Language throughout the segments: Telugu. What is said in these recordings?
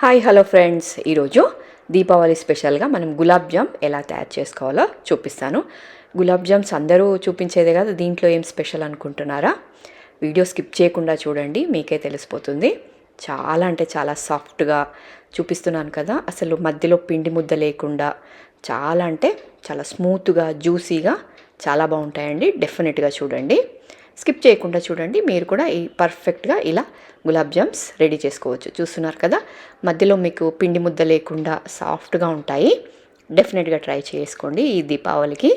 హాయ్ హలో ఫ్రెండ్స్, ఈరోజు దీపావళి స్పెషల్గా మనం గులాబ్ జామ్ ఎలా తయారు చేసుకోవాలో చూపిస్తాను. గులాబ్ జామ్స్ అందరూ చూపించేదే కదా, దీంట్లో ఏం స్పెషల్ అనుకుంటున్నారా? వీడియో స్కిప్ చేయకుండా చూడండి, మీకే తెలిసిపోతుంది. చాలా అంటే చాలా సాఫ్ట్గా చూపిస్తున్నాను కదా, అసలు మధ్యలో పిండి ముద్ద లేకుండా చాలా అంటే చాలా స్మూత్గా జ్యూసీగా చాలా బాగుంటాయండి. డెఫినెట్గా చూడండి, స్కిప్ చేయకుండా చూడండి. మీరు కూడా ఈ పర్ఫెక్ట్గా ఇలా గులాబ్ జామ్స్ రెడీ చేసుకోవచ్చు. చూస్తున్నారు కదా, మధ్యలో మీకు పిండి ముద్ద లేకుండా సాఫ్ట్గా ఉంటాయి. డెఫినెట్గా ట్రై చేసుకోండి ఈ దీపావళికి.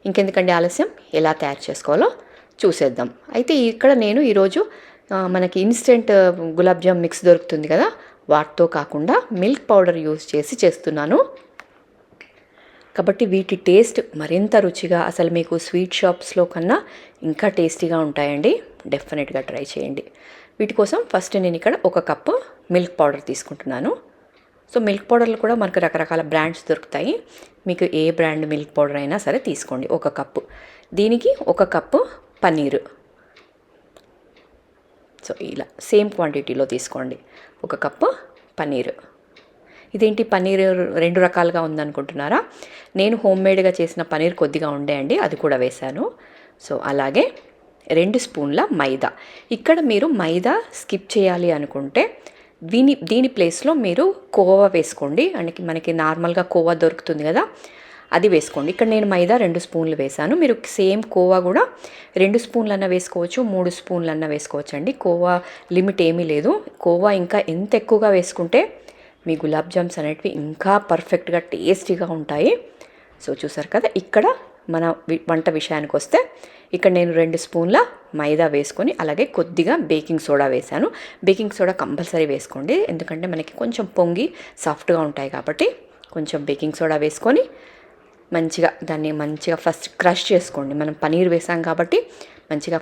ఇంకెందుకండి ఆలస్యం, ఎలా తయారు చేసుకోవాలో చూసేద్దాం. అయితే ఇక్కడ నేను ఈరోజు మనకి ఇన్స్టెంట్ గులాబ్ జామ్ మిక్స్ దొరుకుతుంది కదా, వాటితో కాకుండా మిల్క్ పౌడర్ యూజ్ చేసి చేస్తున్నాను. కాబట్టి వీటి టేస్ట్ మరింత రుచిగా, అసలు మీకు స్వీట్ షాప్స్లో కన్నా ఇంకా టేస్టీగా ఉంటాయండి. డెఫినెట్గా ట్రై చేయండి. వీటి కోసం ఫస్ట్ నేను ఇక్కడ 1 కప్పు మిల్క్ పౌడర్ తీసుకుంటున్నాను. సో మిల్క్ పౌడర్లు కూడా మనకు రకరకాల బ్రాండ్స్ దొరుకుతాయి. మీకు ఏ బ్రాండ్ మిల్క్ పౌడర్ అయినా సరే తీసుకోండి. 1 కప్పు. దీనికి 1 కప్పు పన్నీరు. సో ఇలా సేమ్ క్వాంటిటీలో తీసుకోండి. 1 కప్పు పన్నీరు. ఇదేంటి పన్నీర్ 2 రకాలుగా ఉందనుకుంటున్నారా? నేను హోమ్మేడ్గా చేసిన పన్నీర్ కొద్దిగా ఉండే అండి, అది కూడా వేశాను. సో అలాగే 2 స్పూన్ల మైదా. ఇక్కడ మీరు మైదా స్కిప్ చేయాలి అనుకుంటే దీని ప్లేస్లో మీరు కోవా వేసుకోండి. అంటే మనకి నార్మల్గా కోవా దొరుకుతుంది కదా, అది వేసుకోండి. ఇక్కడ నేను మైదా 2 స్పూన్లు వేశాను. మీరు సేమ్ కోవా కూడా 2 స్పూన్లన్నా వేసుకోవచ్చు, 3 స్పూన్లన్నా వేసుకోవచ్చు అండి. కోవా లిమిట్ ఏమీ లేదు. కోవా ఇంకా ఎంత ఎక్కువగా వేసుకుంటే మీ గులాబ్ జామ్స్ అనేటివి ఇంకా పర్ఫెక్ట్గా టేస్టీగా ఉంటాయి. సో చూసారు కదా, ఇక్కడ మన వంట విషయానికి వస్తే ఇక్కడ నేను 2 స్పూన్ల మైదా వేసుకొని అలాగే కొద్దిగా బేకింగ్ సోడా వేశాను. బేకింగ్ సోడా కంపల్సరీ వేసుకోండి, ఎందుకంటే మనకి కొంచెం పొంగి సాఫ్ట్గా ఉంటాయి కాబట్టి కొంచెం బేకింగ్ సోడా వేసుకొని దాన్ని మంచిగా ఫస్ట్ క్రష్ చేసుకోండి. మనం పనీర్ వేసాం కాబట్టి మంచిగా